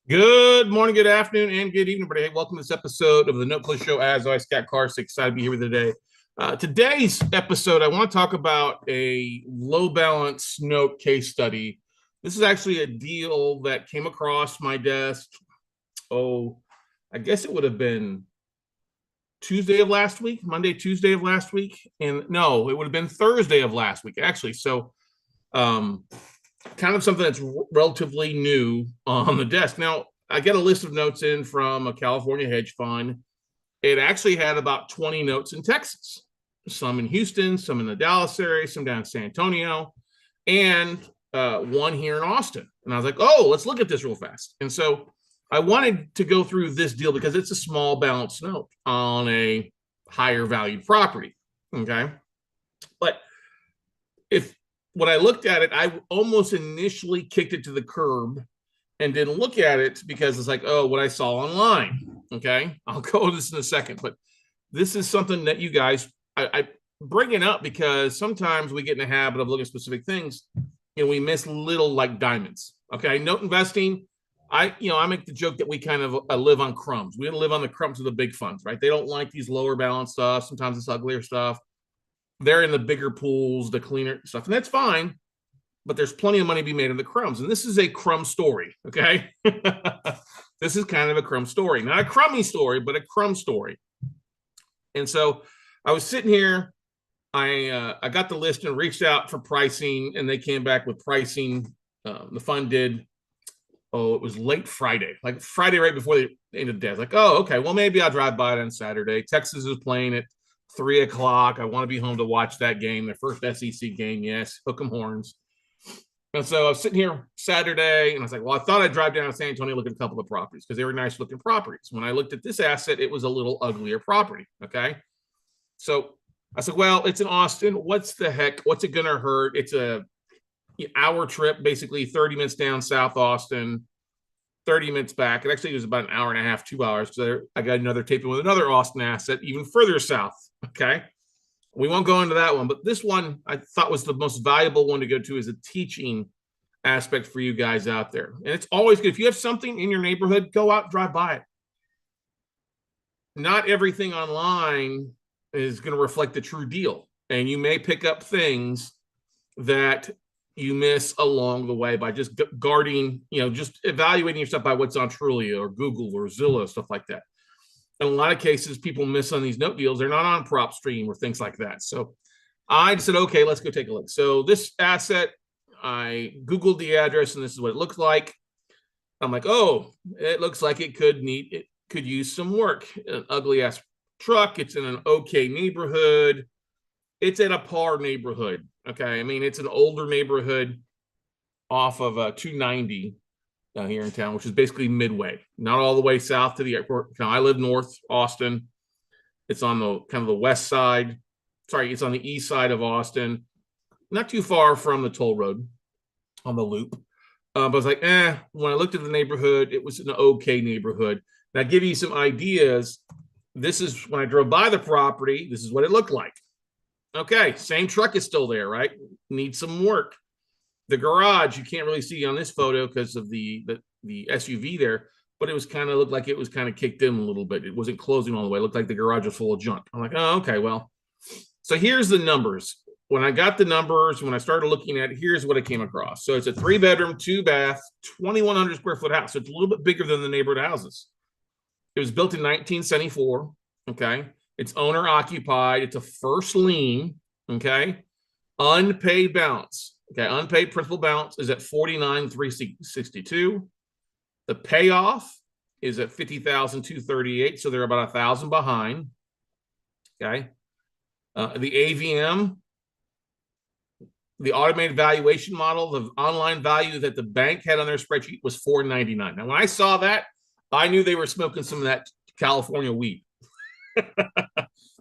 Good morning, good afternoon, and good evening, everybody. Hey, welcome to this episode of the No Plus Show. As always, Scott Carson, excited to be here with you today. Today's episode, I want to talk about a low balance note case study. This is actually a deal that came across my desk. Oh, I guess it would have been Tuesday of last week, Monday, Tuesday of last week. And no, it would have been Thursday of last week, actually. So, um, kind of something that's relatively new on the desk. Now, I get a list of notes in from a California hedge fund. It actually had about 20 notes in Texas, some in Houston, some in the Dallas area, some down in San Antonio, and one here in Austin. And I was like, oh, let's look at this real fast. And so I wanted to go through this deal because it's a small balance note on a higher valued property. Okay. But if when I looked at it, I almost initially kicked it to the curb and didn't look at it because it's like, oh, what I saw online. Okay. I'll go to this in a second, but this is something that you guys, I bring it up because sometimes we get in the habit of looking at specific things and we miss little like diamonds. Okay. Note investing. I make the joke that we kind of live on crumbs. We live on the crumbs of the big funds, right? They don't like these lower balance stuff. Sometimes it's uglier stuff. They're in the bigger pools, the cleaner stuff, and that's fine. But there's plenty of money to be made in the crumbs, and this is a crumb story. Okay, this is kind of a crumb story, not a crummy story, but a crumb story. And so I was sitting here. I got the list and reached out for pricing, and they came back with pricing. The fund did. Oh, it was late Friday, like Friday right before the end of the day. I was like, oh, okay, well maybe I'll drive by it on Saturday. Texas is playing at 3 o'clock. I want to be home to watch that game, their first SEC game. Yes, hook 'em horns. And so I was sitting here Saturday and I was like, well, I thought I'd drive down to San Antonio, look at a couple of properties because they were nice looking properties. When I looked at this asset, it was a little uglier property. Okay. So I said, well, it's in Austin. What's the heck? What's it going to hurt? It's a hour trip, basically 30 minutes down South Austin, 30 minutes back. It actually was about an hour and a half, 2 hours because I got another taping with another Austin asset even further south. Okay. We won't go into that one, but this one I thought was the most valuable one to go to as a teaching aspect for you guys out there. And it's always good. If you have something in your neighborhood, go out, drive by it. Not everything online is going to reflect the true deal. And you may pick up things that you miss along the way by just guarding, just evaluating yourself by what's on Trulia or Google or Zillow, stuff like that. In a lot of cases, people miss on these note deals. They're not on PropStream or things like that. So I said, okay, let's go take a look. So this asset, I Googled the address and this is what it looks like. I'm like, oh, it looks like it could use some work. An ugly ass truck. It's in an okay neighborhood. It's in a par neighborhood. Okay. I mean, it's an older neighborhood off of 290 down here in town, which is basically midway, not all the way south to the airport. I live north Austin. It's on the kind of the west side. Sorry, it's on the east side of Austin, not too far from the toll road on the loop. But I was like, when I looked at the neighborhood, it was an okay neighborhood. Now, I'll give you some ideas. This is when I drove by the property, this is what it looked like. Okay, same truck is still there, right? Needs some work. The garage, you can't really see on this photo because of the SUV there, but it was kind of looked like it was kind of kicked in a little bit. It wasn't closing all the way. It looked like the garage was full of junk. I'm like, oh, okay, well. So here's the numbers. When I got the numbers, when I started looking at it, here's what I came across. So it's a 3-bedroom, 2-bath, 2,100 square foot house. So it's a little bit bigger than the neighborhood houses. It was built in 1974. Okay. It's owner occupied. It's a first lien. Okay. Unpaid balance. Okay, unpaid principal balance is at 49,362. The payoff is at 50,238, so they're about 1,000 behind. Okay, the AVM, the automated valuation model, the online value that the bank had on their spreadsheet was 499. Now, when I saw that, I knew they were smoking some of that California weed.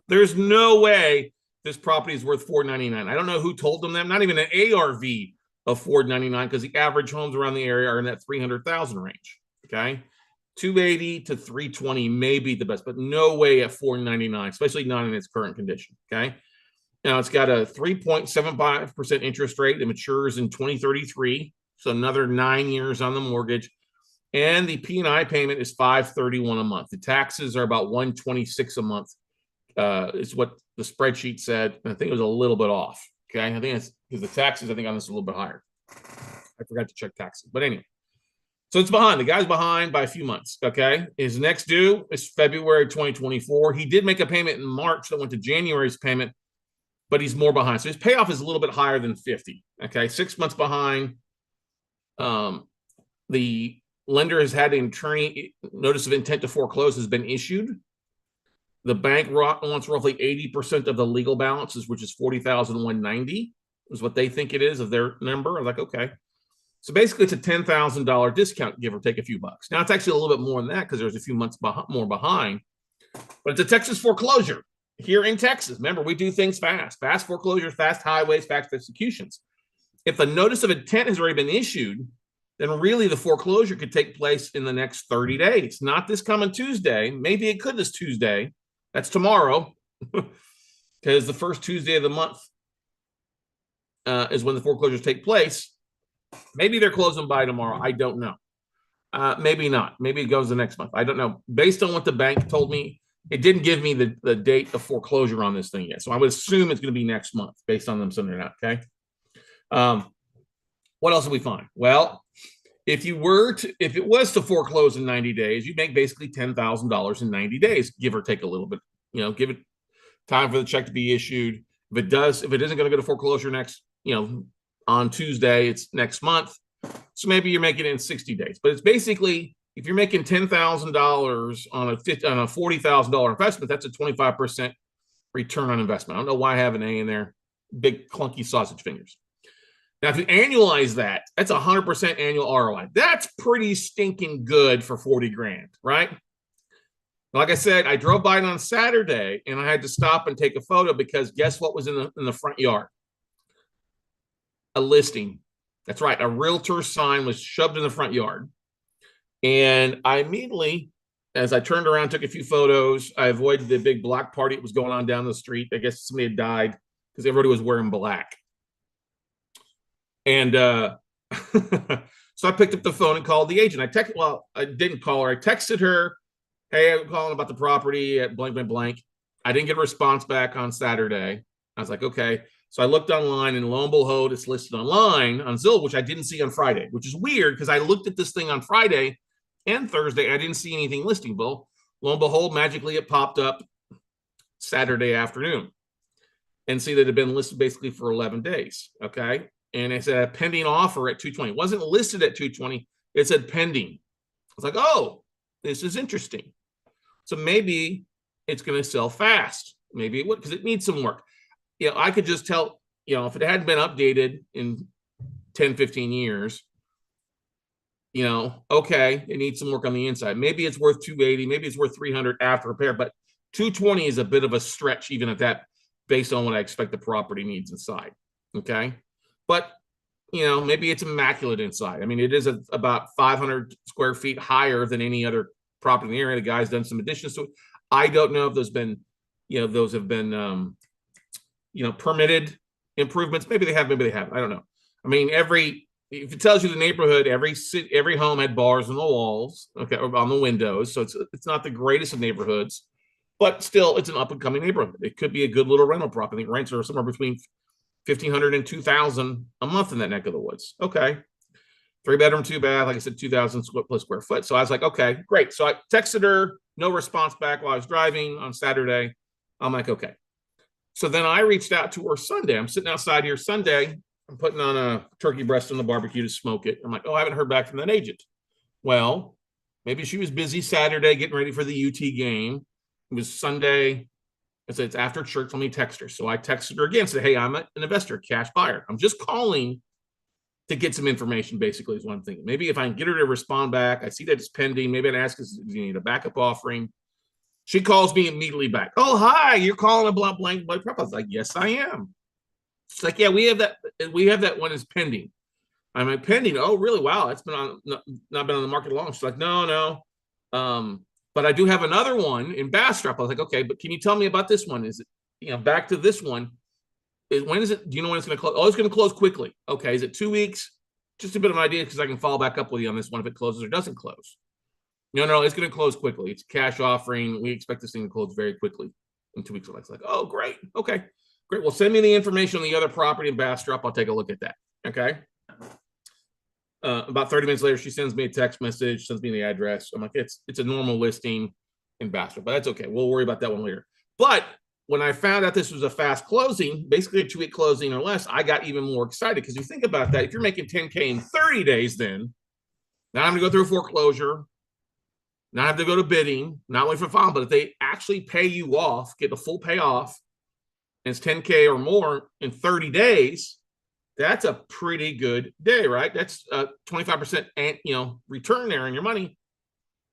There's no way this property is worth $499. I don't know who told them that. Not even an ARV of $499 because the average homes around the area are in that 300,000 range. Okay, 280 to 320 may be the best, but no way at $499, especially not in its current condition. Okay, now it's got a 3.75% interest rate that matures in 2033, so another 9 years on the mortgage. and the P&I payment is $531 a month. The taxes are about $126 a month. Is what the spreadsheet said. And I think it was a little bit off. Okay, I think it's because the taxes I think on this is a little bit higher. I forgot to check taxes, but anyway. So it's behind. The guy's behind by a few months. Okay, his next due is February 2024. He did make a payment in March that went to January's payment, but he's more behind. So his payoff is a little bit higher than 50. Okay, 6 months behind. The lender has had an attorney notice of intent to foreclose has been issued. The bank wants roughly 80% of the legal balances, which is 40,190 is what they think it is of their number. I'm like, okay. So basically it's a $10,000 discount, give or take a few bucks. Now it's actually a little bit more than that because there's a few months more behind, but it's a Texas foreclosure here in Texas. Remember, we do things fast foreclosures, fast highways, fast executions. If the notice of intent has already been issued, then really the foreclosure could take place in the next 30 days, not this coming Tuesday. Maybe it could this Tuesday. That's tomorrow, because the first Tuesday of the month is when the foreclosures take place. Maybe they're closing by tomorrow. I don't know. Maybe not. Maybe it goes the next month. I don't know. Based on what the bank told me, it didn't give me the date of foreclosure on this thing yet. So I would assume it's going to be next month based on them sending it out. Okay. What else did we find? Well, if it was to foreclose in 90 days, you make basically $10,000 in 90 days, give or take a little bit, give it time for the check to be issued. If it isn't going to go to foreclosure next, on Tuesday, it's next month. So maybe you're making it in 60 days, but it's basically, if you're making $10,000 on a $40,000 investment, that's a 25% return on investment. I don't know why I have an A in there. Big clunky sausage fingers. Now, if you annualize that, that's 100% annual ROI. That's pretty stinking good for 40 grand, right? Like I said, I drove by it on Saturday and I had to stop and take a photo because guess what was in the front yard? A listing. That's right. A realtor sign was shoved in the front yard. And I immediately, as I turned around, took a few photos. I avoided the big block party that was going on down the street. I guess somebody had died because everybody was wearing black. And so I picked up the phone and called the agent. I didn't call her. I texted her, hey, I'm calling about the property at blank, blank, blank. I didn't get a response back on Saturday. I was like, okay. So I looked online and lo and behold, it's listed online on Zillow, which I didn't see on Friday, which is weird because I looked at this thing on Friday and Thursday. I didn't see anything listing. Well, lo and behold, magically it popped up Saturday afternoon and see that it had been listed basically for 11 days. Okay. And it said a pending offer at 220. It wasn't listed at 220. It said pending. I was like, oh, this is interesting. So maybe it's going to sell fast. Maybe it would, because it needs some work. I could just tell, if it hadn't been updated in 10, 15 years, okay, it needs some work on the inside. Maybe it's worth 280. Maybe it's worth 300 after repair. But 220 is a bit of a stretch, even at that, based on what I expect the property needs inside. Okay. But, maybe it's immaculate inside. I mean, it is about 500 square feet higher than any other property in the area. The guy's done some additions to it. I don't know if those have been, permitted improvements. Maybe they have, maybe they haven't. I don't know. I mean, if it tells you the neighborhood, every home had bars on the walls, okay, or on the windows. So it's not the greatest of neighborhoods, but still it's an up and coming neighborhood. It could be a good little rental property. I think rents are somewhere between $1,500 and $2,000 a month in that neck of the woods. Okay. 3-bedroom, 2-bath, like I said, 2,000 plus square foot. So I was like, okay, great. So I texted her, no response back while I was driving on Saturday. I'm like, okay. So then I reached out to her Sunday. I'm sitting outside here Sunday. I'm putting on a turkey breast on the barbecue to smoke it. I'm like, oh, I haven't heard back from that agent. Well, maybe she was busy Saturday getting ready for the UT game. It was Sunday. I said, it's after church. Let me text her. So I texted her again, said, hey, I'm an investor, cash buyer. I'm just calling to get some information, basically, is what I'm thinking. Maybe if I can get her to respond back, I see that it's pending. Maybe I'd ask, do you need a backup offering? She calls me immediately back. Oh, hi, you're calling a blank, blank, blank. I was like, yes, I am. She's like, yeah, we have that. We have that one is pending. I'm like, pending? Oh, really? Wow, it's been on, not been on the market long. She's like, no. But I do have another one in Bastrop. I was like, okay, but can you tell me about this one? Is it, back to this one. When is it? Do you know when it's going to close? Oh, it's going to close quickly. Okay. Is it 2 weeks? just a bit of an idea because I can follow back up with you on this one if it closes or doesn't close. No, it's going to close quickly. It's a cash offering. We expect this thing to close very quickly in 2 weeks. It's like, oh, great. Okay, great. Well, send me the information on the other property in Bastrop. I'll take a look at that. Okay. About 30 minutes later, she sends me a text message, sends me the address. I'm like, it's a normal listing in Bastrop, but that's okay. We'll worry about that one later. But when I found out this was a fast closing, basically a 2-week closing or less, I got even more excited because you think about that. If you're making 10K in 30 days, then now I'm going to go through a foreclosure, not have to go to bidding, not wait for file, but if they actually pay you off, get the full payoff, and it's 10K or more in 30 days, that's a pretty good day, right? That's 25% return there on your money.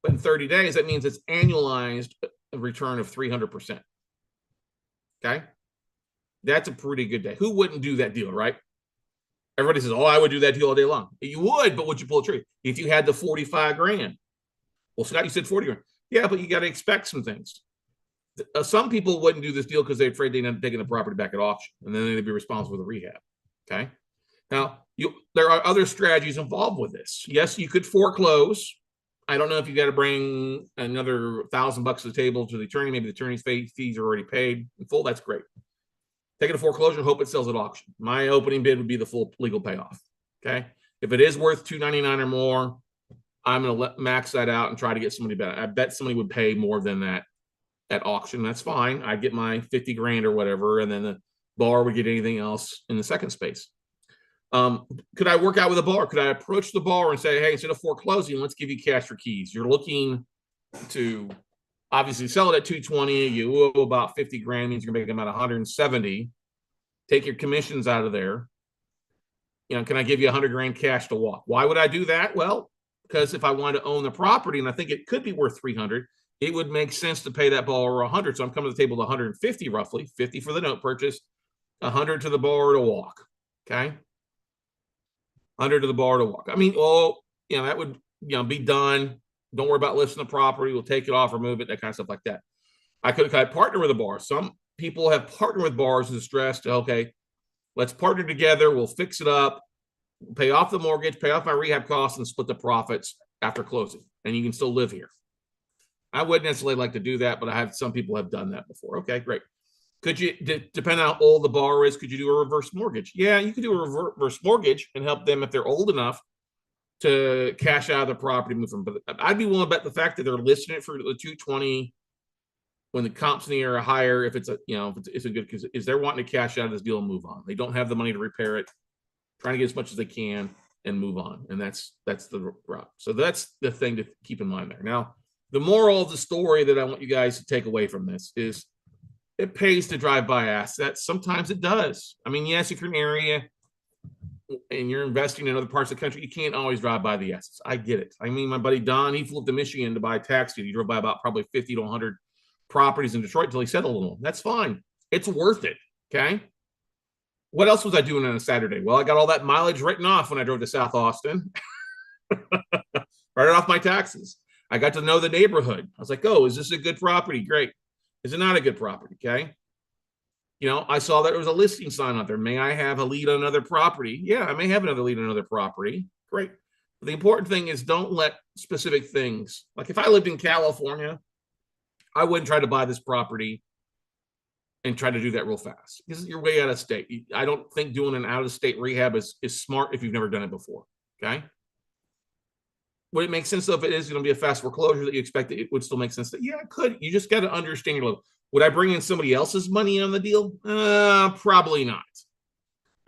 But in 30 days, that means it's annualized a return of 300%. Okay. That's a pretty good day. Who wouldn't do that deal, right? Everybody says, oh, I would do that deal all day long. You would, but would you pull a trigger? If you had the 45 grand. Well, Scott, you said 40 grand. Yeah, but you got to expect some things. Some people wouldn't do this deal because they're afraid they'd end up taking the property back at auction, and then they'd be responsible for the rehab. Okay. Now, there are other strategies involved with this. Yes, you could foreclose. I don't know if you got to bring another $1,000 to the table to the attorney. Maybe the attorney's fees are already paid in full. That's great. Take it to foreclosure, hope it sells at auction. My opening bid would be the full legal payoff. Okay. If it is worth $299 or more, I'm going to max that out and try to get somebody better. I bet somebody would pay more than that at auction. That's fine. I'd get my 50 grand or whatever, and then the bar would get anything else in the second space. Could I work out with a bar? Could I approach the bar and say, hey, instead of foreclosing, let's give you cash for keys. You're looking to obviously sell it at 220. You owe about 50 grand, means you're going to make them at 170. Take your commissions out of there. Can I give you 100 grand cash to walk? Why would I do that? Well, because if I wanted to own the property and I think it could be worth 300, it would make sense to pay that borrower 100. So I'm coming to the table with 150 roughly, 50 for the note purchase, 100 to the borrower to walk. Okay. 100 to the borrower to walk. I mean, that would, be done. Don't worry about listing the property. We'll take it off, remove it, that kind of stuff like that. I could partner with a bar. Some people have partnered with bars in distress to, okay, let's partner together. We'll fix it up, pay off the mortgage, pay off my rehab costs, and split the profits after closing. And you can still live here. I wouldn't necessarily like to do that, but some people have done that before. Okay, great. Could you, depending on how old the borrower is, could you do a reverse mortgage? Yeah, you could do a reverse mortgage and help them if they're old enough to cash out of the property, move from. But I'd be willing to bet the fact that they're listing it for the 220 when the comps in the area are higher, if it's a good, because is they're wanting to cash out of this deal and move on. They don't have the money to repair it, trying to get as much as they can and move on. And that's the route. So that's the thing to keep in mind there. Now, the moral of the story that I want you guys to take away from this is it pays to drive by assets. Sometimes it does. I mean, yes, if you're in an area and you're investing in other parts of the country, you can't always drive by the assets. I get it. I mean, my buddy Don, he flew up to Michigan to buy a tax deed. He drove by about probably 50 to 100 properties in Detroit until he settled on them. That's fine. It's worth it. Okay. What else was I doing on a Saturday? Well, I got all that mileage written off when I drove to South Austin. Right off my taxes. I got to know the neighborhood. I was like, oh, is this a good property? Great. Is it not a good property? Okay. I saw that there was a listing sign out there. May I have a lead on another property? Yeah, I may have another lead on another property. Great. But the important thing is don't let specific things, like if I lived in California, I wouldn't try to buy this property and try to do that real fast because you're way out of state. I don't think doing an out of state rehab is smart if you've never done it before. Okay. Would it make sense though if it is going to be a fast foreclosure that you expect that it would still make sense? Yeah, it could. You just got to understand your level. Would I bring in somebody else's money on the deal? Probably not.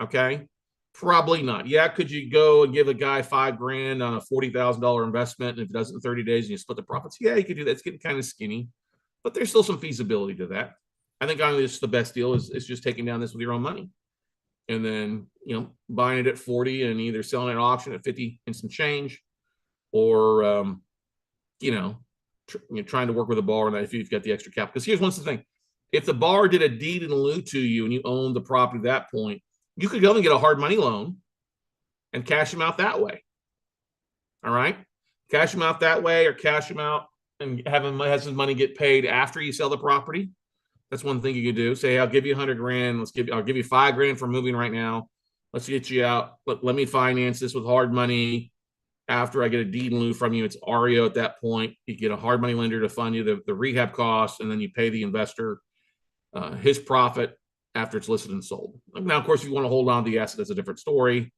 Okay. Probably not. Yeah. Could you go and give a guy $5 grand on a $40,000 investment? And if it does it in 30 days and you split the profits? Yeah, you could do that. It's getting kind of skinny, but there's still some feasibility to that. I think honestly, this is the best deal is just taking down this with your own money and then, buying it at 40 and either selling it at auction at 50 and some change or, trying to work with a bar on that if you've got the extra capital. Because here's one thing. If the bar did a deed in lieu to you and you owned the property at that point, you could go and get a hard money loan and cash them out that way. All right. Cash them out that way or cash them out and have his money get paid after you sell the property. That's one thing you could do. Say, I'll give you 100 grand. I'll give you $5 grand for moving right now. Let's get you out. Let me finance this with hard money. After I get a deed in lieu from you, it's REO at that point. You get a hard money lender to fund you the rehab costs, and then you pay the investor his profit after it's listed and sold. Now, of course, if you want to hold on to the asset, that's a different story.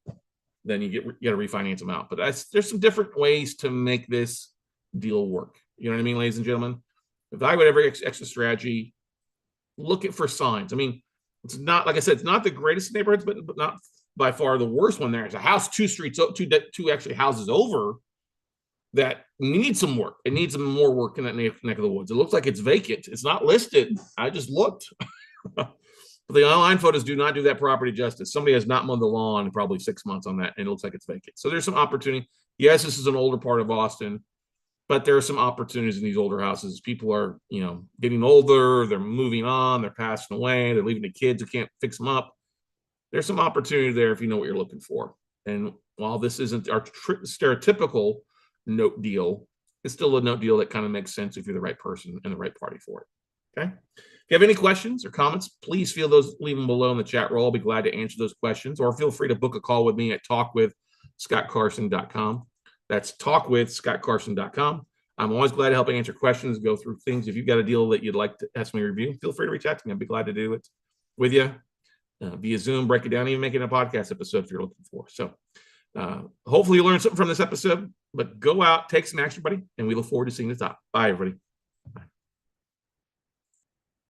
Then you got to refinance them out. But there's some different ways to make this deal work. You know what I mean, ladies and gentlemen? Evaluate every exit strategy. Look for signs. I mean, it's not, like I said, it's not the greatest neighborhoods, but not by far the worst one. There's a house two actually houses over that needs some work. It needs some more work in that neck of the woods. It looks like it's vacant. It's not listed. I just looked. But the online photos do not do that property justice. Somebody has not mowed the lawn in probably 6 months on that, and it looks like it's vacant. So there's some opportunity. Yes, this is an older part of Austin, but there are some opportunities in these older houses. People are, getting older. They're moving on. They're passing away. They're leaving the kids who can't fix them up. There's some opportunity there if you know what you're looking for. And while this isn't our stereotypical note deal, it's still a note deal that kind of makes sense if you're the right person and the right party for it. Okay. If you have any questions or comments, please leave them below in the chat roll. I'll be glad to answer those questions, or feel free to book a call with me at talkwithscottcarson.com. That's talkwithscottcarson.com. I'm always glad to help answer questions, go through things. If you've got a deal that you'd like to have me review, feel free to reach out to me. I'd be glad to do it with you via Zoom, break it down, even making a podcast episode if you're looking for. So hopefully you learned something from this episode, but go out, take some action, buddy, and we look forward to seeing the top. Bye, everybody.